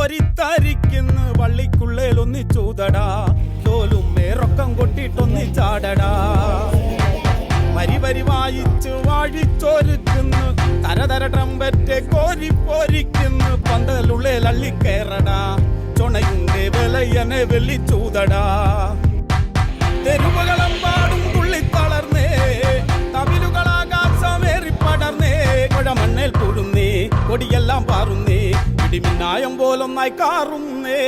കോരിത്തരിക്കുന്നു വള്ളിക്കുള്ളേൽ ഒന്നിച്ചൂതടാ തോലും മേറൊക്കം കൊട്ടിട്ടൊന്നിച്ചാടടാ വരി വരി വായിച്ചു വാഴിച്ചൊരുക്കുന്നു തരതര ട്രംപറ്റ് കോരിപ്പോരിക്കുന്നു പന്തലുള്ളിൽ അള്ളിക്കേറടാ ചൊണയുണ്ടേ വിലയനെ വെള്ളിച്ചൂതടാ തെരുവുകളെമ്പാടും തുള്ളിത്തളർന്നേ തമിലുകളാകാശമേറി പടർന്നേ കുഴമണ്ണേൽ കൂടുന്നേ കൊടിയെല്ലാം പാറുന്നേ ഇടിമിന്നായം പോലൊന്നായി കാറുന്നേ